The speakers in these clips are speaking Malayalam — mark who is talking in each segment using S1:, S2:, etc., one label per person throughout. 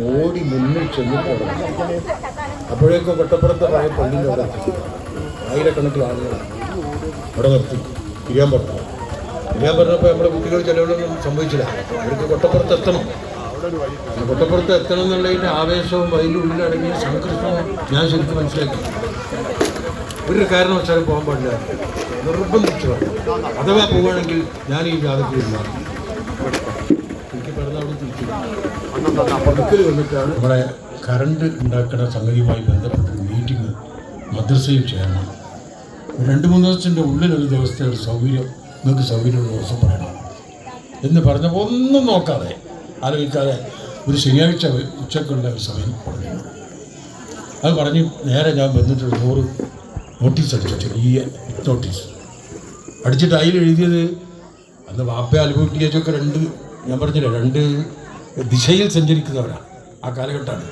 S1: ഓടി മുന്നിൽ ചെന്നിട്ട് അപ്പോഴേക്കും കൊട്ടപ്പുറത്തായ പള്ളിൻ്റെ അവിടെ ആയിരക്കണക്കിന് ആളുകളാണ് അവിടെ നിർത്തി തിരിയാൻ പറഞ്ഞു. തിരിയാൻ പറഞ്ഞപ്പോൾ നമ്മുടെ കുട്ടികൾ ചിലവരൊന്നും സംഭവിച്ചില്ല. അവർക്ക് കൊട്ടപ്പുറത്ത് എത്തണം. കൊട്ടപ്പുറത്ത് എത്തണം എന്നുള്ളതിൻ്റെ ആവേശവും അതിൻ്റെ ഉള്ളിലടങ്ങിയ സംഘർഷവും ഞാൻ ശരിക്കും മനസ്സിലാക്കി. ഒരു കാരണവശാലും പോകാൻ പാടില്ല, നിർബന്ധിച്ചു. അഥവാ പോവുകയാണെങ്കിൽ ഞാൻ ഈ ജാഥയ്ക്ക് മാറി എനിക്ക് പിറന്നവിടെ തിരിച്ചു വന്നിട്ടാണ് നമ്മുടെ കറണ്ട് ഉണ്ടാക്കുന്ന സംഗതിയുമായി ബന്ധപ്പെട്ടൊരു മീറ്റിംഗ് മദ്രസയിൽ ചേരണം. 2-3 ദിവസത്തിൻ്റെ ഉള്ളിലൊരു ദിവസത്തെ ഒരു സൗകര്യം നിങ്ങൾക്ക് സൗകര്യമുള്ള ദിവസം പറയണം എന്ന് പറഞ്ഞപ്പോൾ ഒന്നും നോക്കാതെ ആലോചിക്കാതെ ഒരു ശനിയാഴ്ച ഉച്ചക്കുള്ള ഒരു സമയം പറഞ്ഞു. അത് പറഞ്ഞ് നേരെ ഞാൻ വന്നിട്ട് 100 നോട്ടീസ് അടിച്ചു. ഈ നോട്ടീസ് അടിച്ചിട്ട് അതിൽ എഴുതിയത് അന്ന് വാപ്പ അലുപൂട്ടിയൊക്കെ ഞാൻ പറഞ്ഞില്ലേ 2 ദിശയിൽ സഞ്ചരിക്കുന്നവരാണ്. ആ കാലഘട്ടമാണ്.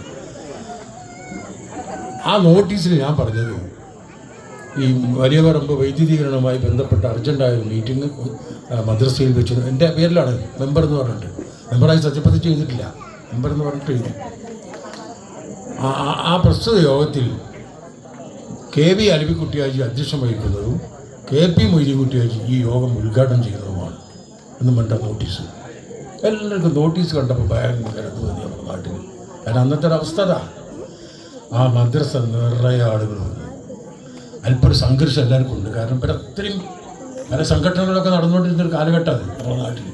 S1: ആ നോട്ടീസിൽ ഞാൻ പറഞ്ഞത് ഈ വലിയ പറമ്പ് വൈദ്യുതീകരണവുമായി ബന്ധപ്പെട്ട അർജൻറ്റായ ഒരു മീറ്റിംഗ് മദ്രസയിൽ വെച്ച് എൻ്റെ പേരിലാണ് മെമ്പർ എന്ന് പറഞ്ഞിട്ട്. മെമ്പറായി സത്യപ്രതിജ്ഞ ചെയ്തിട്ടില്ല, മെമ്പർ എന്ന് പറഞ്ഞിട്ട് എഴുതി. ആ പ്രസ്തുത യോഗത്തിൽ KV അലവിക്കുട്ടിയാജി അധ്യക്ഷം വഹിക്കുന്നതും KP മൊയ്തീൻകുട്ടിയാജി ഈ യോഗം ഉദ്ഘാടനം ചെയ്യുന്നതുമാണ് എന്നും വേണ്ട നോട്ടീസ്. എല്ലാവർക്കും നോട്ടീസ് കണ്ടപ്പോൾ ഭയങ്കര തോന്നി നമ്മുടെ നാട്ടിൽ. കാരണം അന്നത്തെ ഒരു അവസ്ഥ അതാ. ആ മദ്രസ നിറയെ ആളുകൾ വന്നു. അല്പൊരു സംഘർഷം എല്ലാവർക്കും ഉണ്ട്. കാരണം ഇപ്പം അത്രയും പല സംഘടനകളൊക്കെ നടന്നുകൊണ്ടിരുന്നൊരു കാലഘട്ടമാണ് നമ്മുടെ നാട്ടിൽ.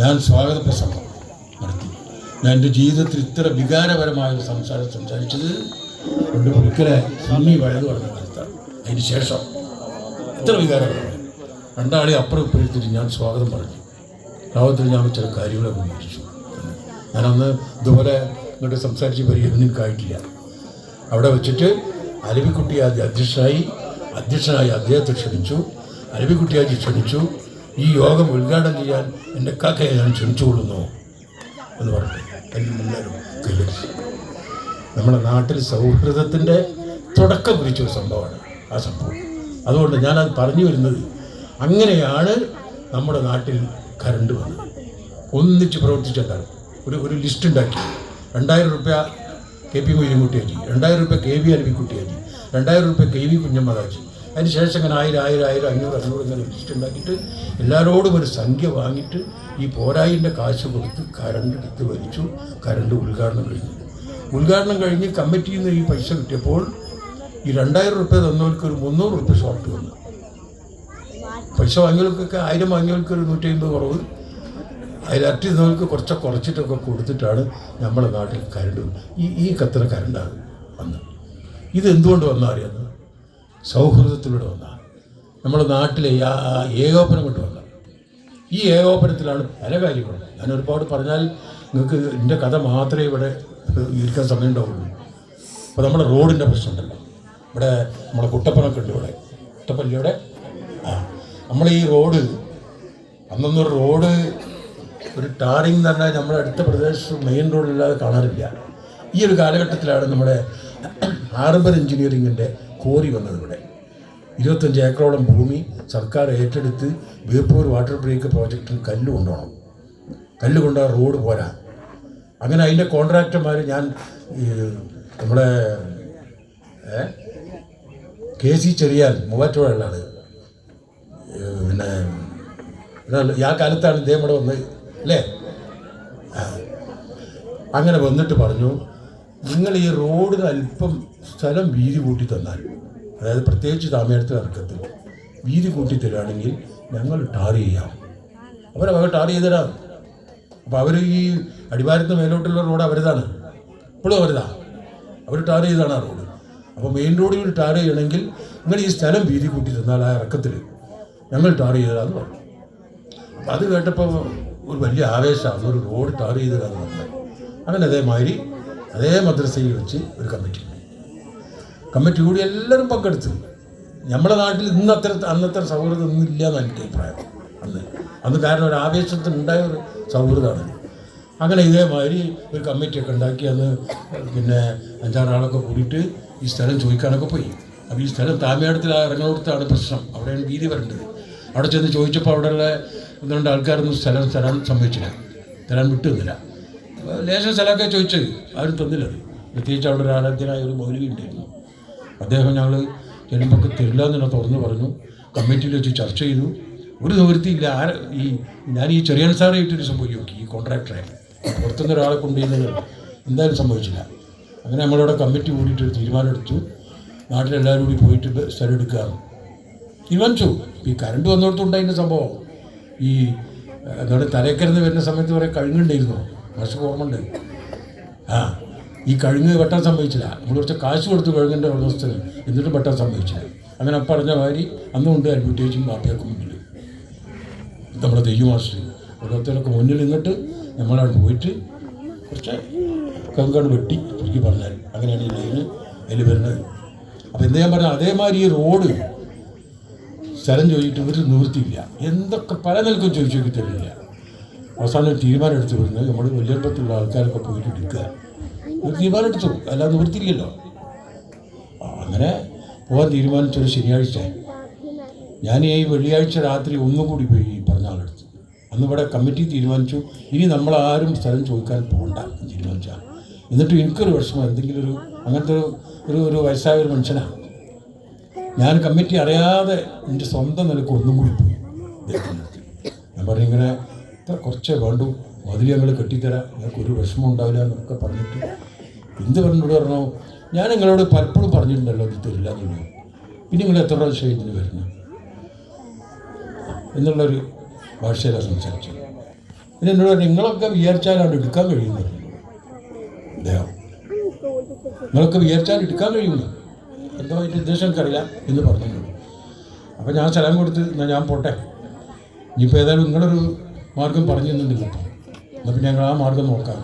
S1: ഞാൻ സ്വാഗത പ്രസംഗം നടത്തി. ഞാൻ എൻ്റെ ജീവിതത്തിൽ ഇത്ര വികാരപരമായൊരു സംസാരിച്ചത് കൊണ്ട് ഒരിക്കലെ സുന്നി വയത് പറഞ്ഞ കാലത്താണ്. അതിന് ശേഷം ഇത്ര വികാരപരമായി 2 ആളെ അപ്പുറം ഇപ്പുറത്തിട്ട് ഞാൻ സ്വാഗതം പറഞ്ഞു. ലോകത്തിൽ ഞാൻ ചില കാര്യങ്ങളൊക്കെ വിവരിച്ചു. ഞാനന്ന് ഇതുപോലെ ഇങ്ങോട്ട് സംസാരിച്ച് പരിഗണനയ്ക്കായിട്ടില്ല. അവിടെ വെച്ചിട്ട് അലവിക്കുട്ടിയാജി അധ്യക്ഷനായി അദ്ദേഹത്തെ ക്ഷണിച്ചു. അലവിക്കുട്ടിയാജി ക്ഷണിച്ചു. ഈ യോഗം ഉദ്ഘാടനം ചെയ്യാൻ എൻ്റെ കാക്കയെ ഞാൻ ക്ഷണിച്ചുകൊള്ളുന്നു എന്ന് പറഞ്ഞു. എല്ലാവരും കൈവരിച്ചു. നമ്മുടെ നാട്ടിൽ സൗഹൃദത്തിൻ്റെ തുടക്കം കുറിച്ചൊരു സംഭവമാണ് ആ സംഭവം. അതുകൊണ്ട് ഞാനത് പറഞ്ഞു വരുന്നത്, അങ്ങനെയാണ് നമ്മുടെ നാട്ടിൽ കറണ്ട് വന്നത്. ഒന്നിച്ച് പ്രവർത്തിച്ചെല്ലാം ഒരു ലിസ്റ്റ് ഉണ്ടാക്കി. 2000 രൂപ KP മൊയ്തീൻകുട്ടിയാജി, 2000 രൂപ KV അലവിക്കുട്ടിയാജി, 2000 രൂപ KV കുഞ്ഞമ്മദാജി. അതിന് ശേഷം അങ്ങനെ 1000, 500 ഇങ്ങനെ ലിസ്റ്റ് ഉണ്ടാക്കിയിട്ട് എല്ലാവരോടും ഒരു സംഖ്യ വാങ്ങിയിട്ട് ഈ പോരായിൻ്റെ കാശ് കൊടുത്ത് കറണ്ട് എടുത്ത് വലിച്ചു. കറണ്ട് ഉദ്ഘാടനം കഴിഞ്ഞ് കമ്മിറ്റിയിൽ നിന്ന് ഈ പൈസ കിട്ടിയപ്പോൾ ഈ 2000 രൂപ തന്നവർക്ക് ഒരു 300 രൂപ ഷോർട്ട് വന്നു. പൈസ വാങ്ങിയവർക്കൊക്കെ 1000 വാങ്ങിയവർക്ക് ഒരു 150 കുറവ്, അതിലറ്റി തന്നവർക്ക് കുറച്ചിട്ടൊക്കെ കൊടുത്തിട്ടാണ് നമ്മുടെ നാട്ടിൽ കറണ്ട് ഈ കത്തുന്ന കറണ്ടാണ് വന്നത്. ഇതെന്തുകൊണ്ട് വന്നാൽ അറിയാമെന്ന്, സൗഹൃദത്തിലൂടെ വന്നാൽ നമ്മുടെ നാട്ടിലെ ഏകോപനം കൊണ്ട് വന്നത്. ഈ ഏകോപനത്തിലാണ് പല കാര്യങ്ങളും. ഞാൻ ഒരുപാട് പറഞ്ഞാൽ നിങ്ങൾക്ക് എൻ്റെ കഥ മാത്രമേ ഇവിടെ ഇരിക്കാൻ സമയം ഉണ്ടാവുള്ളൂ. അപ്പോൾ നമ്മുടെ റോഡിൻ്റെ പ്രശ്നമുണ്ടല്ലോ. ഇവിടെ നമ്മളെ കുട്ടപ്പനൊക്കെ ഉണ്ട്. കുട്ടപ്പള്ളിയുടെ നമ്മൾ ഈ റോഡ് അന്നൊരു റോഡ് ഒരു ടാറിങ് എന്ന് പറഞ്ഞാൽ നമ്മുടെ അടുത്ത പ്രദേശത്ത് മെയിൻ റോഡില്ലാതെ കാണാറില്ല. ഈ ഒരു കാലഘട്ടത്തിലാണ് നമ്മുടെ ഹാർബർ എഞ്ചിനീയറിങ്ങിൻ്റെ കോറി വന്നത്. ഇവിടെ 25 ഏക്കറോളം ഭൂമി സർക്കാർ ഏറ്റെടുത്ത് ബേപ്പൂർ വാട്ടർ ബ്രേക്ക് പ്രോജക്റ്റിൽ കല്ല് കൊണ്ടുപോകണം. കല്ല് കൊണ്ടുപോകാൻ റോഡ് പോരാ. അങ്ങനെ അതിൻ്റെ കോൺട്രാക്ടർമാർ ഞാൻ നമ്മുടെ KC ചെറിയാൻ മൂവാറ്റുപുഴയുള്ളതാണ്. പിന്നെ ആ കാലത്താണ് ഇദ്ദേഹം ഇവിടെ വന്നത് അല്ലേ. അങ്ങനെ വന്നിട്ട് പറഞ്ഞു, നിങ്ങൾ ഈ റോഡിന് അല്പം സ്ഥലം വീതി കൂട്ടി തന്നാൽ, അതായത് പ്രത്യേകിച്ച് താമരത്തിൽ ഇറക്കത്തിൽ വീതി കൂട്ടി തരികയാണെങ്കിൽ ഞങ്ങൾ ടാർ ചെയ്യാം. അവർ ടാർ ചെയ്തരാം. അപ്പോൾ അവർ ഈ അടിവാരത്തിന് മേലോട്ടുള്ള റോഡ് അവരുതാണ്, ഇപ്പോഴും അവരുതാണ്. അവർ ടാർ ചെയ്താണ് ആ റോഡ്. അപ്പോൾ മെയിൻ റോഡിൽ ടാർ ചെയ്യണമെങ്കിൽ നിങ്ങൾ ഈ സ്ഥലം വീതി കൂട്ടി തന്നാൽ ആ ഇറക്കത്തിൽ ഞങ്ങൾ ടാർ ചെയ്തരാന്ന് പറഞ്ഞു. അപ്പോൾ അത് കേട്ടപ്പോൾ ഒരു വലിയ ആവേശമാണ്, ഒരു റോഡ് ടാർ ചെയ്തരാന്ന് പറഞ്ഞത്. അങ്ങനെ അതേമാതിരി അതേ മദ്രസയിൽ വെച്ച് ഒരു കമ്മിറ്റി കൂടി എല്ലാവരും പങ്കെടുത്തു. നമ്മുടെ നാട്ടിൽ അന്നത്തെ സൗഹൃദം ഒന്നും ഇല്ല എന്നാണ് എനിക്ക് അഭിപ്രായം. അന്ന് കാരണം ഒരു ആവേശത്തിനുണ്ടായ ഒരു സൗഹൃദമാണ്. അങ്ങനെ ഇതേമാതിരി ഒരു കമ്മിറ്റിയൊക്കെ ഉണ്ടാക്കി അന്ന് പിന്നെ 5-6 ആളൊക്കെ കൂടിയിട്ട് ഈ സ്ഥലം ചോദിക്കാനൊക്കെ പോയി. അപ്പോൾ ഈ സ്ഥലം താമേടത്തിൽ ഇറങ്ങുന്നിടത്താണ് പ്രശ്നം. അവിടെയാണ് വീതി വരേണ്ടത്. അവിടെ ചെന്ന് ചോദിച്ചപ്പോൾ അവിടെയുള്ള 1-2 ആൾക്കാരൊന്നും സ്ഥലം തരാൻ സമ്മതിച്ചില്ല, തരാൻ വിട്ടുന്നില്ല. ലേശം സ്ഥലമൊക്കെ ചോദിച്ചത് ആരും തന്നില്ലത്. പ്രത്യേകിച്ച് അവിടെ ഒരു ആരാധ്യനായ ഒരു മൗലവി ഉണ്ടായിരുന്നു. അദ്ദേഹം ഞങ്ങൾ ചെല്ലുമ്പോൾ തരില്ല എന്ന് തുറന്ന് പറഞ്ഞു. കമ്മിറ്റിയിൽ വെച്ച് ചർച്ച ചെയ്തു. ഒരു നിവൃത്തിയില്ല. ഞാൻ ഈ ചെറിയാൻ സാറെ ഇട്ടൊരു സംഭവിച്ചു നോക്കി. ഈ കോൺട്രാക്ടറെ പുറത്തുനിന്ന് ഒരാളെ കൊണ്ടുവരുന്നത് എന്തായാലും സംഭവിച്ചില്ല. അങ്ങനെ നമ്മളിവിടെ കമ്മിറ്റി കൂടിയിട്ടൊരു തീരുമാനമെടുത്തു. നാട്ടിലെല്ലാവരും കൂടി പോയിട്ട് സ്ഥലം എടുക്കുകയാണ് തീരുമാനിച്ചു. ഈ കറണ്ട് വന്നിടത്തുണ്ടായിരുന്ന സംഭവം ഈ എന്താണ് തലേക്കരന്ന് വരുന്ന സമയത്ത് കുറേ കഴുങ്ങുണ്ടായിരുന്നു. വർഷം ഓർമ്മയുണ്ട്. ഈ കഴുങ്ങ് വെട്ടാൻ സംഭവിച്ചില്ല. നമ്മൾ കുറച്ച് കാശ് കൊടുത്ത് കഴുകേണ്ട ഉടമസ്ഥന് എന്നിട്ടും വെട്ടാൻ സംഭവിച്ചില്ല. അങ്ങനെ പറഞ്ഞ മാതിരി അന്നുകൊണ്ട് അഡ്വർടൈസും മാപ്പിയൊക്കെ മുന്നിൽ നമ്മുടെ തെയ്യം മാസ്റ്റർ ഓരോരുത്തരൊക്കെ മുന്നിൽ നിന്നിട്ട് നമ്മളവിടെ പോയിട്ട് കുറച്ച് കങ്കാണ് വെട്ടി ചുരുക്കി പറഞ്ഞാൽ അങ്ങനെയാണ് ഈ ലൈന് അതിൽ വരുന്നത്. അപ്പോൾ എന്താ ഞാൻ പറഞ്ഞാൽ അതേമാതിരി ഈ റോഡ് സ്ഥലം ചോദിച്ചിട്ട് ഒരു നിവൃത്തിയില്ല. എന്തൊക്കെ പല നിലക്കും ചോദിച്ചോക്കി തരില്ല. അവസാനം തീരുമാനം എടുത്ത് വരുന്നത് നമ്മൾ വലിയപ്പത്തിലുള്ള ആൾക്കാരൊക്കെ പോയിട്ട് എടുക്കുക. ഒരു തീരുമാനം എടുത്തു, അല്ലാതെ നിവൃത്തിയില്ലല്ലോ. അങ്ങനെ പോകാൻ തീരുമാനിച്ചൊരു ശനിയാഴ്ച ഞാൻ ഈ വെള്ളിയാഴ്ച രാത്രി ഒന്നും കൂടി പോയി ഈ പറഞ്ഞ ആളെടുത്ത്. അന്ന് ഇവിടെ കമ്മിറ്റി തീരുമാനിച്ചു ഇനി നമ്മളാരും സ്ഥലം ചോദിക്കാൻ പോകണ്ട എന്ന് തീരുമാനിച്ചാൽ. എന്നിട്ട് എനിക്കൊരു വിഷമം, എന്തെങ്കിലും അങ്ങനത്തെ ഒരു വയസ്സായ ഒരു മനുഷ്യനാണ്. ഞാൻ കമ്മിറ്റി അറിയാതെ എൻ്റെ സ്വന്തം നിലക്ക് ഒന്നും കൂടി പോയി അദ്ദേഹത്തിൻ്റെ അടുത്ത്. ഞാൻ പറഞ്ഞു ഇങ്ങനെ കുറച്ചേ വേണ്ടു, മതിൽ ഞങ്ങൾ കെട്ടിത്തരാം, ഞങ്ങൾക്കൊരു വിഷമം ഉണ്ടാവില്ല എന്നൊക്കെ പറഞ്ഞിട്ട് എന്ത് പറഞ്ഞോട് പറഞ്ഞോ, ഞാൻ നിങ്ങളോട് പലപ്പോഴും പറഞ്ഞിട്ടുണ്ടല്ലോ ഇത് തരില്ല എന്നുള്ളത്, പിന്നെ നിങ്ങൾ എത്ര പ്രാവശ്യം ഇതിന് വരുന്നു എന്നുള്ളൊരു ഭാഷയിലാണ് സംസാരിച്ചത്. പിന്നെ എന്നോട് പറഞ്ഞു നിങ്ങളൊക്കെ വിചാരിച്ചാലാണ് എടുക്കാൻ കഴിയുന്നത്. അദ്ദേഹം നിങ്ങളൊക്കെ വിചാരിച്ചാൽ എടുക്കാൻ കഴിയുന്നു, എന്തോ അതിൻ്റെ ഉദ്ദേശം എനിക്കറിയാം എന്ന് പറഞ്ഞിട്ടുണ്ട്. അപ്പോൾ ഞാൻ സ്ഥലം കൊടുത്ത് എന്നാൽ ഞാൻ പോട്ടെ, ഇനിയിപ്പോൾ ഏതായാലും നിങ്ങളൊരു മാർഗം പറഞ്ഞു തന്നിട്ടില്ല, എന്നാൽ പിന്നെ ഞങ്ങൾ ആ മാർഗം നോക്കാം.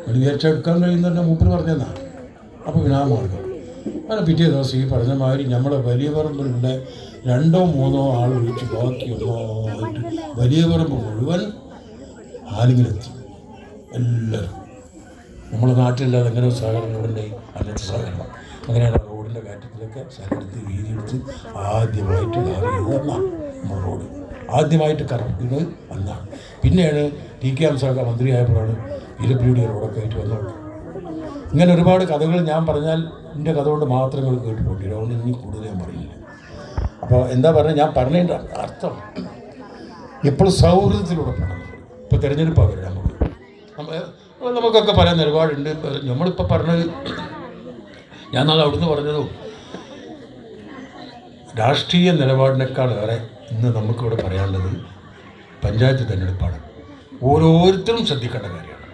S1: നിങ്ങൾ വിചാരിച്ചാൽ എടുക്കാൻ കഴിയുന്നതന്നെ മൂപ്പർ പറഞ്ഞെന്നാ. അപ്പോൾ പിന്നെ ആ മാർഗം അങ്ങനെ പിറ്റേ ദിവസം ഈ പറഞ്ഞ മാതിരി നമ്മളെ വലിയ പറമ്പിലുള്ള 2 or 3 ആൾ ഒഴിച്ച് ബാക്കി ഒന്നായിട്ട് വലിയ പറമ്പ് മുഴുവൻ ആലുങ്ങിലെത്തി. എല്ലാവരും നമ്മുടെ നാട്ടിലല്ലാതെ എങ്ങനെ സഹകരണം ഇവിടെ അങ്ങനത്തെ സഹകരണം. അങ്ങനെയാണ് റോഡിൻ്റെ കാര്യത്തിലൊക്കെ സ്ഥലമെടുത്ത് വീതിയെടുത്ത് ആദ്യമായിട്ട് അന്നാണ് നമ്മുടെ റോഡ് ആദ്യമായിട്ട് കറക്കുന്നത് അന്നാണ്. പിന്നെയാണ് ടി കെ ഹംസൊക്കെ മന്ത്രിയായപ്പോഴാണ് PWD റോഡൊക്കെ ആയിട്ട് വന്നത്. ഇങ്ങനെ ഒരുപാട് കഥകൾ ഞാൻ പറഞ്ഞാൽ എൻ്റെ കഥ കൊണ്ട് മാത്രം നിങ്ങൾ കേട്ട് പോട്ടി, അതുകൊണ്ട് ഇനി കൂടുതൽ ഞാൻ പറയുന്നില്ല. അപ്പോൾ എന്താ പറഞ്ഞാൽ ഞാൻ പറഞ്ഞതിൻ്റെ അർത്ഥം എപ്പോഴും സൗഹൃദത്തിലൂടെ പോകണം. ഇപ്പോൾ തിരഞ്ഞെടുപ്പാണ് വരാൻ നമുക്കൊക്കെ പല നിലപാടുണ്ട്. നമ്മളിപ്പോൾ പറഞ്ഞത് ഞാൻ നാളെ അവിടുന്ന് പറഞ്ഞതും രാഷ്ട്രീയ നിലപാടിനേക്കാൾ ഏറെ ഇന്ന് നമുക്കിവിടെ പറയാനുള്ളത് പഞ്ചായത്ത് തിരഞ്ഞെടുപ്പാണ്. ഓരോരുത്തരും ശ്രദ്ധിക്കേണ്ട കാര്യമാണ്,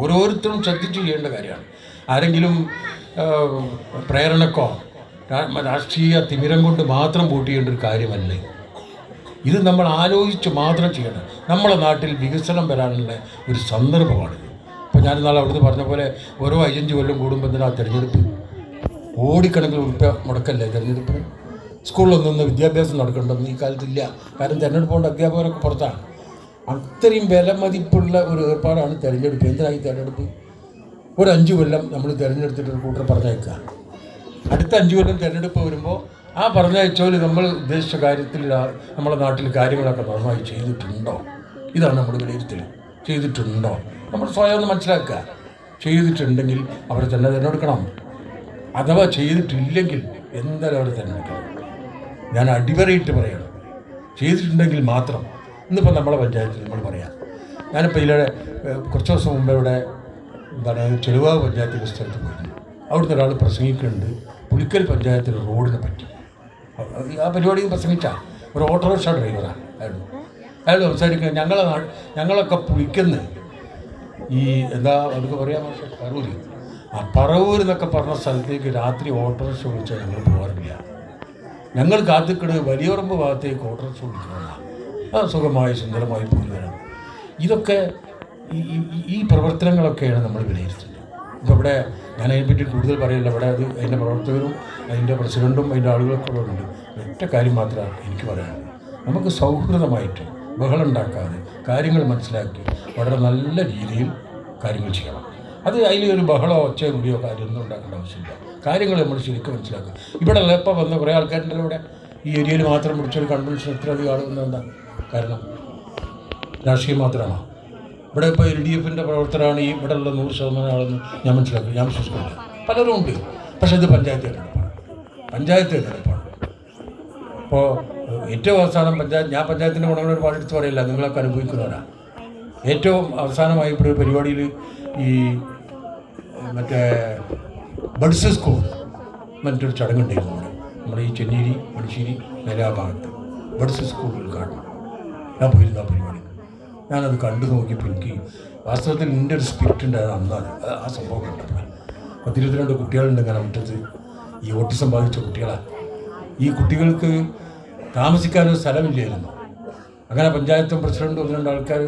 S1: ഓരോരുത്തരും ശ്രദ്ധിച്ച് ചെയ്യേണ്ട കാര്യമാണ്. ആരെങ്കിലും പ്രേരണക്കോ രാഷ്ട്രീയ തിമിരം കൊണ്ട് മാത്രം വോട്ട് ചെയ്യേണ്ട ഒരു കാര്യമല്ല ഇത്. നമ്മൾ ആലോചിച്ച് മാത്രം ചെയ്യണം. നമ്മളെ നാട്ടിൽ വികസനം വരാനുള്ള ഒരു സന്ദർഭമാണിത്. ഇപ്പോൾ ഞാൻ നാളെ അവിടുന്ന് പറഞ്ഞ പോലെ ഓരോ 5 കൊല്ലം കൂടുമ്പോൾ തന്നെ ആ തിരഞ്ഞെടുപ്പ് കോടിക്കണക്കിന് ഉറുപ്പ്യ മുടക്കല്ലേ തിരഞ്ഞെടുപ്പിന്. സ്കൂളിലൊന്നും വിദ്യാഭ്യാസം നടക്കേണ്ടെന്ന് ഈ കാലത്തില്ല. കാരണം തിരഞ്ഞെടുപ്പ് കൊണ്ട് അധ്യാപകരൊക്കെ പുറത്താണ്. അത്രയും വിലമതിപ്പുള്ള ഒരു ഏർപ്പാടാണ് തിരഞ്ഞെടുപ്പ്. എന്തിനായി തിരഞ്ഞെടുപ്പ്? ഒരു 5 കൊല്ലം നമ്മൾ തിരഞ്ഞെടുത്തിട്ട് ഒരു കൂട്ടർ പറഞ്ഞയക്കുക. അടുത്ത 5 കൊല്ലം തിരഞ്ഞെടുപ്പ് വരുമ്പോൾ ആ പറഞ്ഞയച്ചോല് നമ്മൾ ഉദ്ദേശിച്ച കാര്യത്തിൽ നമ്മുടെ നാട്ടിൽ കാര്യങ്ങളൊക്കെ നന്നായി ചെയ്തിട്ടുണ്ടോ? ഇതാണ് നമ്മുടെ വിലയിരുത്തൽ. ചെയ്തിട്ടുണ്ടോ? നമ്മൾ സ്വയം ഒന്ന് മനസ്സിലാക്കുക. ചെയ്തിട്ടുണ്ടെങ്കിൽ അവരെ തന്നെ തിരഞ്ഞെടുക്കണം. അഥവാ ചെയ്തിട്ടില്ലെങ്കിൽ എന്തായാലും അവർ തിരഞ്ഞെടുക്കണം. ഞാൻ അടിവരയിട്ട് പറയണം, ചെയ്തിട്ടുണ്ടെങ്കിൽ മാത്രം. ഇന്നിപ്പോൾ നമ്മളെ പഞ്ചായത്തിൽ നമ്മൾ പറയാം. ഞാനിപ്പോൾ ഇതിലൂടെ കുറച്ച് ദിവസം മുമ്പ് ഇവിടെ ചെലുവാവ് പഞ്ചായത്തിൻ്റെ സ്ഥലത്ത് പോയിരുന്നു. അവിടുന്ന് ഒരാൾ പ്രസംഗിക്കുന്നുണ്ട് പുളിക്കൽ പഞ്ചായത്തിലെ റോഡിനെ പറ്റി. ആ പരിപാടിയിൽ പ്രസംഗിച്ചാൽ ഒരു ഓട്ടോറിക്ഷ ഡ്രൈവറാണ് അയാൾ സംസാരിക്കുന്നത്. ഞങ്ങളൊക്കെ പുളിക്കുന്ന ഈ എന്താ അതൊക്കെ പറയാൻ പറവൂര്, ആ പറവൂർ എന്നൊക്കെ പറഞ്ഞ സ്ഥലത്തേക്ക് രാത്രി ഓട്ടോറിക്ഷ വിളിച്ചാൽ ഞങ്ങൾ പോകാറില്ല. ഞങ്ങൾ കാത്തിക്കുന്നത് വലിയപറമ്പ് ഭാഗത്തേക്ക് ഓട്ടോറിക്ഷ വിളിക്കുന്നതാണ്. ആ സുഖമായി സുന്ദരമായി പോയി വരാം. ഇതൊക്കെ ഈ പ്രവർത്തനങ്ങളൊക്കെയാണ് നമ്മൾ വിലയിരുത്തുന്നത്. ഇപ്പോൾ ഇവിടെ ഞാൻ അതിനെപ്പറ്റി കൂടുതൽ പറയില്ല. ഇവിടെ അതിൻ്റെ പ്രവർത്തകരും അതിൻ്റെ പ്രസിഡൻറ്റും അതിൻ്റെ ആളുകളൊക്കെ ഇവിടെ ഉണ്ട്. ഒറ്റ കാര്യം മാത്രമാണ് എനിക്ക് പറയാനുള്ളത്. നമുക്ക് സൗഹൃദമായിട്ട് ബഹളം ഉണ്ടാക്കാതെ കാര്യങ്ങൾ മനസ്സിലാക്കി വളരെ നല്ല രീതിയിൽ കാര്യങ്ങൾ ചെയ്യണം. അത് അതിലൊരു ബഹളമോ ഒച്ചയോ കൂടിയോ കാര്യമൊന്നും ഉണ്ടാക്കേണ്ട ആവശ്യമില്ല. കാര്യങ്ങൾ നമ്മൾ ശരിക്കും മനസ്സിലാക്കുക. ഇവിടെ ഇപ്പോൾ വന്ന കുറേ ആൾക്കാരുടെ ഇവിടെ ഈ ഏരിയയിൽ മാത്രം പിടിച്ചൊരു കൺവെൻഷൻ എത്ര അധികം ആളുകൾ എന്താ കാരണം? രാഷ്ട്രീയം മാത്രമാണോ? ഇവിടെ ഇപ്പോൾ LDFിൻ്റെ പ്രവർത്തനമാണ് ഈ ഇവിടെ ഉള്ള 100% ആളെന്ന് ഞാൻ മനസ്സിലാക്കി, ഞാൻ വിശ്വസിക്കുന്നില്ല. പലരും ഉണ്ട്. പക്ഷേ ഇത് പഞ്ചായത്ത് തിരഞ്ഞെടുപ്പാണ്. അപ്പോൾ ഏറ്റവും അവസാനം ഞാൻ പഞ്ചായത്തിൻ്റെ ഗുണങ്ങൾ ഒരുപാട് എടുത്ത് പറയില്ല, നിങ്ങളൊക്കെ അനുഭവിക്കുന്നവരാണ്. ഏറ്റവും അവസാനമായി ഇപ്പോൾ ഒരു പരിപാടിയിൽ ഈ മറ്റേ ബഡ്സ് സ്കൂൾ മറ്റൊരു ചടങ്ങുണ്ടായിരുന്നു നമ്മുടെ ഈ ചെന്നീരി മണിശ്ശേരി മേലാ ഭാഗത്ത് ബഡ്സ് സ്കൂൾ ഉദ്ഘാടനം. ഞാൻ പോയിരുന്നു ആ പരിപാടി. ഞാനത് കണ്ടു നോക്കിയപ്പോൾ എനിക്ക് വാസ്തവത്തിൽ എൻ്റെ ഒരു സ്പിരിറ്റ് ഉണ്ടായത് അന്നാണ് ആ സംഭവം കണ്ടപ്പോൾ. 10-22 കുട്ടികളുണ്ട് ഇങ്ങനെ മുറ്റത്ത്, ഈ ഓട്ടിസം ബാധിച്ച കുട്ടികളാണ്. ഈ കുട്ടികൾക്ക് താമസിക്കാനൊരു സ്ഥലമില്ലായിരുന്നു. അങ്ങനെ പഞ്ചായത്തും പ്രസിഡൻറ്റും 1-2 ആൾക്കാർ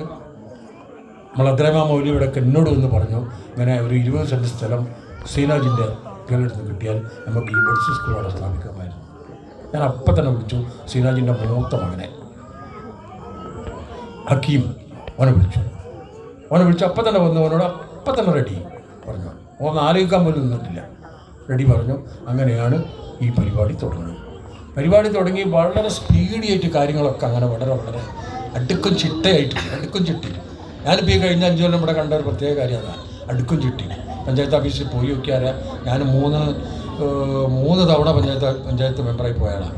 S1: നമ്മൾ അദ്രൈമ മൗലി ഇവിടെയൊക്കെ എന്നോട് വന്ന് പറഞ്ഞു, ഇങ്ങനെ ഒരു 20 സെൻറ്റ് സ്ഥലം സീനാജിൻ്റെ കുട്ടികളെടുത്ത് കിട്ടിയാൽ നമുക്ക് ഈ ബഡ്സ് സ്കൂൾ അവിടെ സ്ഥാപിക്കാമായിരുന്നു. ഞാൻ അപ്പം തന്നെ വിളിച്ചു സീനാജിൻ്റെ മൂത്ത മകനെ ഹക്കീം, അവനെ വിളിച്ചു അപ്പം തന്നെ വന്നു. അവനോട് അപ്പം തന്നെ റെഡി പറഞ്ഞു. ഓൻ ആലോചിക്കാൻ പോലും നിന്നിട്ടില്ല, റെഡി പറഞ്ഞു. അങ്ങനെയാണ് ഈ പരിപാടി തുടങ്ങുന്നത്. പരിപാടി തുടങ്ങി വളരെ സ്പീഡിയായിട്ട് കാര്യങ്ങളൊക്കെ അങ്ങനെ വളരെ അടുക്കും ചിട്ടയായിട്ട്. ഞാനിപ്പോൾ ഈ കഴിഞ്ഞ 5 കൊല്ലം ഇവിടെ കണ്ട ഒരു പ്രത്യേക കാര്യം അതാണ്, അടുക്കും ചിട്ടി. പഞ്ചായത്ത് ഓഫീസിൽ പോയി നോക്കിയാൽ ഞാൻ 3 തവണ പഞ്ചായത്ത് മെമ്പറായി പോയാളാണ്.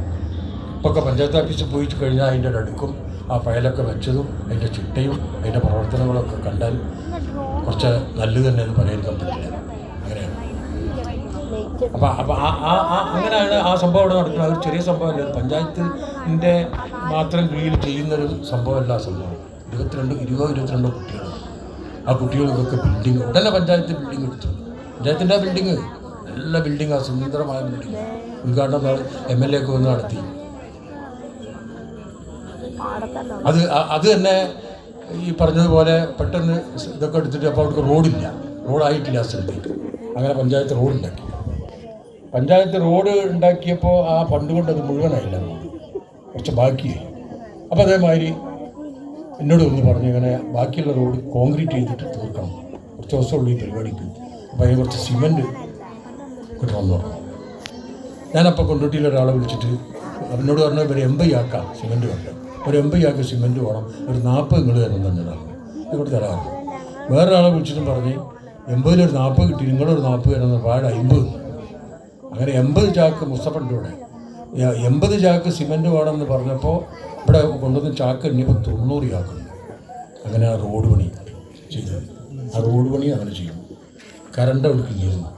S1: ഇപ്പൊക്കെ പഞ്ചായത്ത് ഓഫീസിൽ പോയി കഴിഞ്ഞാൽ അതിൻ്റെ അടുക്കും ആ ഫയലൊക്കെ വെച്ചതും അതിൻ്റെ ചിട്ടയും അതിൻ്റെ പ്രവർത്തനങ്ങളൊക്കെ കണ്ടാൽ കുറച്ച് നല്ലത് തന്നെ എന്ന് പറയാതിരിക്കാൻ പറ്റില്ല. അങ്ങനെയാണ്. അപ്പോൾ അങ്ങനെയാണ് ആ സംഭവം അവിടെ നടക്കുന്നത്. അതൊരു ചെറിയ സംഭവമല്ല, പഞ്ചായത്തിൻ്റെ മാത്രം കീഴിൽ ചെയ്യുന്നൊരു സംഭവമല്ല ആ സംഭവം. 22 കുട്ടികൾ. ആ കുട്ടികൾക്കൊക്കെ ബിൽഡിങ് ഉടനെ പഞ്ചായത്ത് ബിൽഡിങ് എടുത്തു. പഞ്ചായത്തിൻ്റെ ബിൽഡിങ് നല്ല ബിൽഡിങ്ങാണ്, സുന്ദരമായ ബിൽഡിങ്. ഉദ്ഘാടനം MLA ഒക്കെ വന്ന് നടത്തി. അത് തന്നെ ഈ പറഞ്ഞതുപോലെ പെട്ടെന്ന് ഇതൊക്കെ എടുത്തിട്ട് അപ്പോൾ അവർക്ക് റോഡായിട്ടില്ല ആ സ്ഥലത്തേക്ക്. അങ്ങനെ പഞ്ചായത്ത് റോഡ് ഉണ്ടാക്കിയപ്പോൾ ആ ഫണ്ട് കൊണ്ട് അത് മുഴുവനായില്ല, കുറച്ച് ബാക്കിയായി. അപ്പോൾ അതേമാതിരി എന്നോട് ഒന്ന് പറഞ്ഞു, ഇങ്ങനെ ബാക്കിയുള്ള റോഡ് കോൺക്രീറ്റ് ചെയ്തിട്ട് തീർക്കണം, കുറച്ച് ദിവസമുള്ള ഈ പരിപാടിക്ക്. അപ്പോൾ അതിന് കുറച്ച് സിമൻറ്റ് കിട്ടണമെന്ന് പറഞ്ഞു. ഞാനപ്പോൾ കൊണ്ടോട്ടിയിൽ ഒരാളെ വിളിച്ചിട്ട് എന്നോട് പറഞ്ഞു, ഒരു 80 ആക്കാം സിമൻറ്റ് വേണ്ട, ഒരു 80 ആക്ക് സിമൻറ്റ് വേണം, ഒരു 40 നിങ്ങൾ തരണം തന്നതാണ് ഇവിടെ തരാറ്. വേറൊരാളെ വിളിച്ചിട്ടും പറഞ്ഞ് 80 ഒരു 40 കിട്ടി, നിങ്ങളൊരു 40 തരണം, പാട് 50. അങ്ങനെ 80 ചാക്ക് മുസ്തഫൻ്റെ കൂടെ 80 ചാക്ക് സിമൻറ്റ് വേണമെന്ന് പറഞ്ഞപ്പോൾ ഇവിടെ കൊണ്ടുവന്ന് ചാക്ക് എണ്ണിയപ്പോൾ 90 ചാക്കുണ്ട്. അങ്ങനെ ആ റോഡ് പണി ചെയ്തത്. അങ്ങനെ ചെയ്തു. കറണ്ട് കൊടുക്കില്ലായിരുന്നു.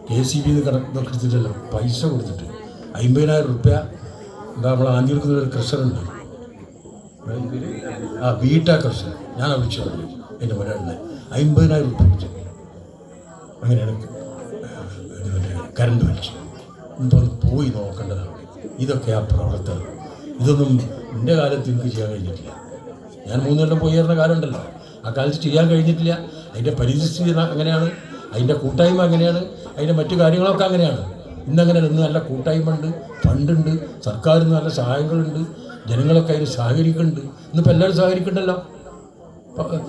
S1: KCB ഇതൊക്കെ എടുത്തിട്ടല്ലോ, പൈസ കൊടുത്തിട്ട് 50,000 റുപ്യ. എന്താ നമ്മൾ ആദ്യം കൊടുക്കുന്ന ഒരു ക്രഷറുണ്ട്, വീട്ടാ ക്രഷർ. ഞാൻ വിളിച്ചു പറഞ്ഞു എൻ്റെ ഒരാളിനെ 50,000 റുപ്യ വിളിച്ചു. അങ്ങനെയാണ് കറണ്ട് വലിച്ചു. ഇപ്പോൾ പോയി നോക്കേണ്ടതാണ്. ഇതൊക്കെ ആ പ്രവർത്തനം. ഇതൊന്നും എൻ്റെ കാലത്ത് എനിക്ക് ചെയ്യാൻ കഴിഞ്ഞിട്ടില്ല. ഞാൻ 3 കൊല്ലം പോയി വരുന്ന കാലം ഉണ്ടല്ലോ, ആ കാലത്ത് ചെയ്യാൻ കഴിഞ്ഞിട്ടില്ല. അതിൻ്റെ പരിസ്ഥിതി അങ്ങനെയാണ്, അതിൻ്റെ കൂട്ടായ്മ അങ്ങനെയാണ്, അതിൻ്റെ മറ്റു കാര്യങ്ങളൊക്കെ അങ്ങനെയാണ്. ഇന്നങ്ങനെയാണ്. ഇന്ന് നല്ല കൂട്ടായ്മ ഉണ്ട്, ഫണ്ടുണ്ട്, സർക്കാരിന് നല്ല സഹായങ്ങളുണ്ട്, ജനങ്ങളൊക്കെ അതിന് സഹകരിക്കുന്നുണ്ട്. ഇന്നിപ്പോൾ എല്ലാവരും സഹകരിക്കുന്നുണ്ടല്ലോ.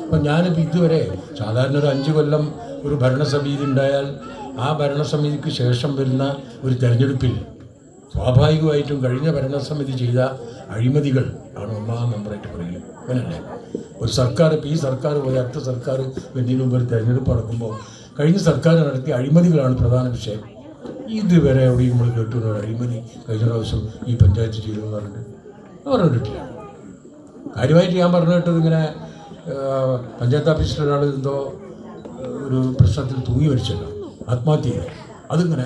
S1: ഇപ്പം ഞാനിപ്പോൾ ഇതുവരെ സാധാരണ ഒരു 5 കൊല്ലം ഒരു ഭരണസമിതി ഉണ്ടായാൽ ആ ഭരണസമിതിക്ക് ശേഷം വരുന്ന ഒരു തെരഞ്ഞെടുപ്പിൽ സ്വാഭാവികമായിട്ടും കഴിഞ്ഞ ഭരണസമിതി ചെയ്ത അഴിമതികൾ ആണ് 1-ാം നമ്പറായിട്ട് പറയുന്നത്. അങ്ങനല്ലേ ഒരു സർക്കാർ, ഇപ്പോൾ ഈ സർക്കാർ പോയി അടുത്ത സർക്കാർ വരുന്നതിന് മുമ്പ് ഒരു തെരഞ്ഞെടുപ്പ് നടക്കുമ്പോൾ കഴിഞ്ഞ സർക്കാർ നടത്തിയ അഴിമതികളാണ് പ്രധാന വിഷയം. ഇതുവരെ എവിടെയും നമ്മൾ കേട്ടുന്ന അഴിമതി കഴിഞ്ഞ പ്രാവശ്യം ഈ പഞ്ചായത്ത് ചെയ്തു എന്ന് പറഞ്ഞിട്ടില്ല. കാര്യമായിട്ട് ഞാൻ പറഞ്ഞു കേട്ടത് ഇങ്ങനെ പഞ്ചായത്ത് ഓഫീസിൽ ഒരാൾ എന്തോ ഒരു പ്രശ്നത്തിൽ തൂങ്ങി മരിച്ചല്ലോ, ആത്മഹത്യ ചെയ്തു. അതിങ്ങനെ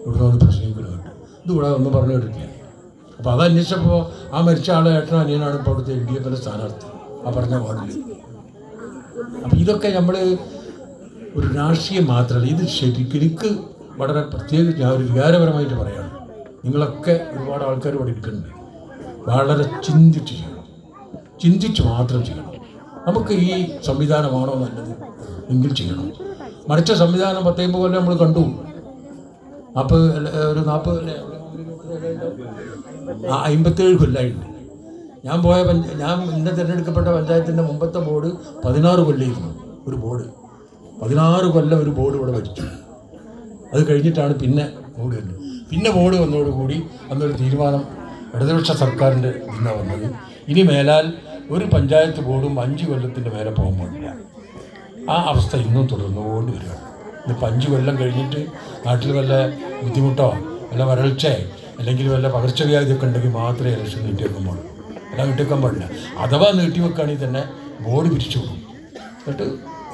S1: ഇവിടെ നിന്ന് പ്രശ്നിക്കുന്നു കേട്ടു. ഇതുകൂടെ ഒന്നും പറഞ്ഞു കേട്ടിട്ടില്ല. അപ്പോൾ അത് അന്വേഷിച്ചപ്പോൾ ആ മരിച്ച ആളെ ഏട്ടനും അനിയനാണ് ഇപ്പോൾ അവിടുത്തെ LDFിൻ്റെ സ്ഥാനാർത്ഥി, ആ പറഞ്ഞ വാർഡിൽ. അപ്പോൾ ഇതൊക്കെ നമ്മൾ ഒരു രാഷ്ട്രീയം മാത്രമല്ല, ഇത് ശരിക്ക് വളരെ പ്രത്യേകിച്ച് ഞാൻ ഒരു വികാരപരമായിട്ട് പറയുകയാണ്. നിങ്ങളൊക്കെ ഒരുപാട് ആൾക്കാർ ഇവിടെ ഇരിക്കുന്നുണ്ട്. വളരെ ചിന്തിച്ച് മാത്രം ചെയ്യണം. നമുക്ക് ഈ സംവിധാനമാണോ നല്ലത് എങ്കിൽ ചെയ്യണം. മറിച്ച സംവിധാനം 10-50 കൊല്ലം നമ്മൾ കണ്ടു. അപ്പോൾ ഒരു 57 കൊല്ലമായിട്ടുണ്ട്. ഞാൻ ഇന്നെ തിരഞ്ഞെടുക്കപ്പെട്ട പഞ്ചായത്തിൻ്റെ മുമ്പത്തെ ബോർഡ് 16 കൊല്ലമായിരുന്നു. ഒരു ബോർഡ് 16 കൊല്ലം ഒരു ബോർഡ് ഇവിടെ ഭരിച്ചു. അത് കഴിഞ്ഞിട്ടാണ് പിന്നെ ബോർഡ് വരുന്നത്. പിന്നെ ബോർഡ് വന്നതോടുകൂടി അന്നൊരു തീരുമാനം ഇടതുപക്ഷ സർക്കാരിൻ്റെ ഇന്നാണ് വന്നത്. ഇനി മേലാൽ ഒരു പഞ്ചായത്ത് ബോർഡും 5 കൊല്ലത്തിൻ്റെ മേലെ പോകാൻ പാടില്ല. ആ അവസ്ഥ ഇന്നും തുടർന്നുകൊണ്ട് വരികയാണ്. ഇന്നിപ്പോൾ 5 കൊല്ലം കഴിഞ്ഞിട്ട് നാട്ടിൽ വല്ല ബുദ്ധിമുട്ടോ വല്ല വരൾച്ചയോ അല്ലെങ്കിൽ വല്ല പകർച്ചവ്യാധിയൊക്കെ ഉണ്ടെങ്കിൽ മാത്രമേ ഇലക്ഷൻ നീട്ടിവെക്കാൻ പാടുള്ളൂ. എല്ലാം നീട്ടിവെക്കാൻ പാടില്ല. അഥവാ നീട്ടിവെക്കുകയാണെങ്കിൽ തന്നെ ബോർഡ് പിരിച്ചു കൊടുക്കും. എന്നിട്ട്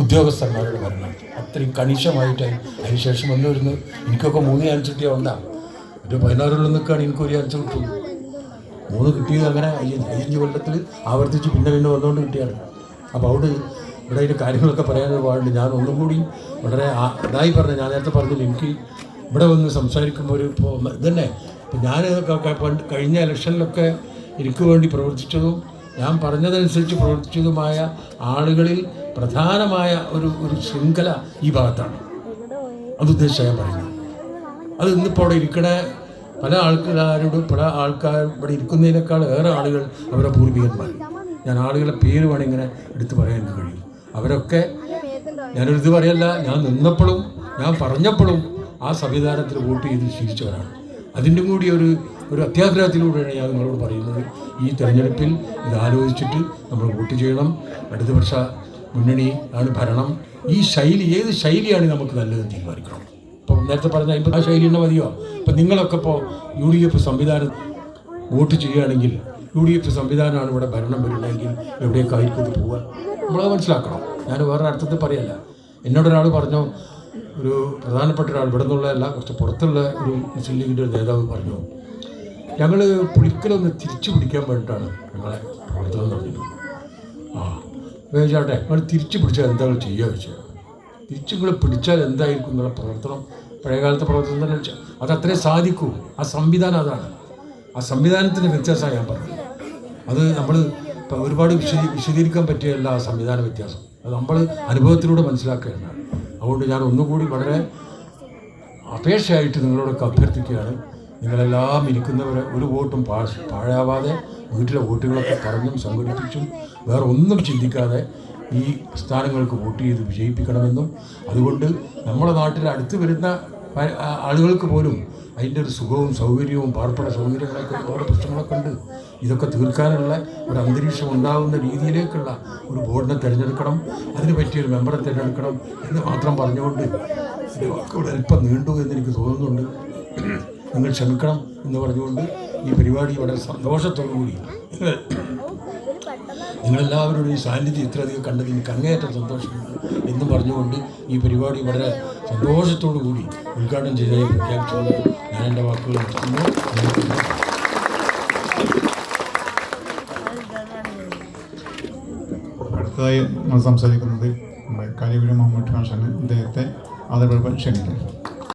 S1: ഉദ്യോഗസ്ഥന്മാരുടെ ഭരണം അത്രയും കണിശമായിട്ട് അതിനുശേഷം വന്നു വരുന്നത്. എനിക്കൊക്കെ 3 ചാൻസ് കിട്ടിയാൽ ഉണ്ടാ. ഒരു 16 നിൽക്കുകയാണ് എനിക്കൊരു ചാൻസ് കിട്ടും. 3 കിട്ടിയത് അങ്ങനെ 5 കൊല്ലത്തിൽ ആവർത്തിച്ച് പിന്നെ വന്നുകൊണ്ട് കിട്ടിയാണ്. അപ്പോൾ അവിടെ ഇവിടെ അതിൻ്റെ കാര്യങ്ങളൊക്കെ പറയാൻ പാടുണ്ട്. ഞാൻ ഒന്നും കൂടി വളരെ ഇതായി പറഞ്ഞു. ഞാൻ നേരത്തെ പറഞ്ഞില്ല, എനിക്ക് ഇവിടെ വന്ന് സംസാരിക്കുമ്പോൾ ഒരു ഇതന്നെ ഇപ്പം ഞാൻ കഴിഞ്ഞ ഇലക്ഷനിലൊക്കെ എനിക്ക് വേണ്ടി പ്രവർത്തിച്ചതും ഞാൻ പറഞ്ഞതനുസരിച്ച് പ്രവർത്തിച്ചതുമായ ആളുകളിൽ പ്രധാനമായ ഒരു ശൃംഖല ഈ ഭാഗത്താണ്. അതുദ്ദേശിച്ചാണ് ഞാൻ പറയുന്നത്. അത് ഇന്നിപ്പോൾ അവിടെ ഇരിക്കണ പല ആൾക്കാർ ഇവിടെ ഇരിക്കുന്നതിനേക്കാൾ ഏറെ ആളുകൾ അവരുടെ പൂർവികന്മാർ. ഞാൻ ആളുകളെ പേര് വേണം ഇങ്ങനെ എടുത്ത് പറയാൻ എനിക്ക് കഴിയും. അവരൊക്കെ ഞാനൊരിത് പറയല്ല, ഞാൻ നിന്നപ്പോഴും ഞാൻ പറഞ്ഞപ്പോഴും ആ സംവിധാനത്തിൽ വോട്ട് ചെയ്ത് ശീലിച്ചവരാണ്. അതിൻ്റെ കൂടി ഒരു അത്യാഗ്രഹത്തിലൂടെയാണ് ഞാൻ നിങ്ങളോട് പറയുന്നത്. ഈ തെരഞ്ഞെടുപ്പിൽ ഇത് ആലോചിച്ചിട്ട് നമ്മൾ വോട്ട് ചെയ്യണം. ഇടതുപക്ഷ മുന്നണി ആണ് ഭരണം. ഈ ശൈലി ഏത് ശൈലിയാണ് നമുക്ക് നല്ലതെന്ന് തീരുമാനിക്കണം. ഇപ്പം നേരത്തെ പറഞ്ഞ ആ ശൈലി തന്നെ മതിയോ? ഇപ്പം നിങ്ങളൊക്കെ ഇപ്പോൾ UDF സംവിധാനം വോട്ട് ചെയ്യുകയാണെങ്കിൽ UDF സംവിധാനമാണ് ഇവിടെ ഭരണം വരുന്നതെങ്കിൽ എവിടെയൊക്കെ ആയിരിക്കും ഇത് പോവുക? നമ്മളത് മനസ്സിലാക്കണം. ഞാൻ വേറെ അർത്ഥത്തിൽ പറയല്ല. എന്നോടൊരാൾ പറഞ്ഞു, ഒരു പ്രധാനപ്പെട്ട ഒരാൾ ഇവിടെ നിന്നുള്ളതല്ല, കുറച്ച് പുറത്തുള്ള ഒരു മുസ്ലിം ലീഗിൻ്റെ ഒരു നേതാവ് പറഞ്ഞു, ഞങ്ങൾ പുളിക്കലൊന്ന് തിരിച്ചു പിടിക്കാൻ വേണ്ടിയിട്ടാണ് ഞങ്ങളെ പ്രവർത്തനം നടത്തിയത്. ചോദിച്ചാട്ടെ, നിങ്ങൾ തിരിച്ചു പിടിച്ചാൽ എന്താ ചെയ്യുക വെച്ചാൽ, തിരിച്ചു നിങ്ങൾ പിടിച്ചാൽ എന്തായിരിക്കും നിങ്ങളുടെ പ്രവർത്തനം? പഴയകാലത്തെ പ്രവർത്തനം തന്നെ വെച്ചാൽ അത് അത്രേ സാധിക്കൂ. ആ സംവിധാനം അതാണ്. ആ സംവിധാനത്തിൻ്റെ വ്യത്യാസമാണ് ഞാൻ പറഞ്ഞത്. അത് നമ്മൾ ഇപ്പോൾ ഒരുപാട് വിശദീകരിക്കാൻ പറ്റിയല്ല ആ സംവിധാന വ്യത്യാസം. അത് നമ്മൾ അനുഭവത്തിലൂടെ മനസ്സിലാക്കുകയാണ്. അതുകൊണ്ട് ഞാൻ ഒന്നുകൂടി വളരെ അപേക്ഷയായിട്ട് നിങ്ങളോടൊക്കെ അഭ്യർത്ഥിക്കുകയാണ്, നിങ്ങളെല്ലാം ഇരിക്കുന്നവരെ ഒരു വോട്ടും പാഴാവാതെ വീട്ടിലെ വോട്ടുകളൊക്കെ പറഞ്ഞും സംഘടിപ്പിച്ചും വേറെ ഒന്നും ചിന്തിക്കാതെ ഈ സ്ഥാനങ്ങൾക്ക് വോട്ട് ചെയ്ത് വിജയിപ്പിക്കണമെന്നും, അതുകൊണ്ട് നമ്മുടെ നാട്ടിൽ അടുത്ത് വരുന്ന ആളുകൾക്ക് പോലും അതിൻ്റെ ഒരു സുഖവും സൗകര്യവും പാർപ്പിട സൗകര്യങ്ങളൊക്കെ ഒരുപാട് പ്രശ്നങ്ങളൊക്കെ ഉണ്ട്. ഇതൊക്കെ തീർക്കാനുള്ള ഒരു അന്തരീക്ഷം ഉണ്ടാകുന്ന രീതിയിലേക്കുള്ള ഒരു ബോർഡിനെ തിരഞ്ഞെടുക്കണം. അതിന് പറ്റിയൊരു മെമ്പറെ തിരഞ്ഞെടുക്കണം എന്ന് മാത്രം പറഞ്ഞുകൊണ്ട് എൻ്റെ വാക്കുകൾ അല്പം നീണ്ടു എന്നെനിക്ക് തോന്നുന്നുണ്ട്. നിങ്ങൾ ക്ഷമിക്കണം എന്ന് പറഞ്ഞുകൊണ്ട് ഈ പരിപാടി വളരെ സന്തോഷത്തോടു കൂടി നിങ്ങളെല്ലാവരും ഈ സാന്നിധ്യം ഇത്രയധികം കണ്ടത് എനിക്ക് അങ്ങേയറ്റം സന്തോഷമുണ്ട് എന്നും പറഞ്ഞുകൊണ്ട് ഈ പരിപാടി വളരെ സന്തോഷത്തോടു കൂടി ഉദ്ഘാടനം ചെയ്തതായി പ്രഖ്യാപിച്ചുകൊണ്ട് ഞാൻ എൻ്റെ വാക്കുകൾ നിർത്തുന്നു.
S2: അടുത്തതായി നമ്മൾ സംസാരിക്കുന്നത് നമ്മുടെ കാര്യവീര മുഹമ്മദ് ഖാൻ. അദ്ദേഹത്തെ ആദരപൂർവ്വം ക്ഷണിക്കുന്നു.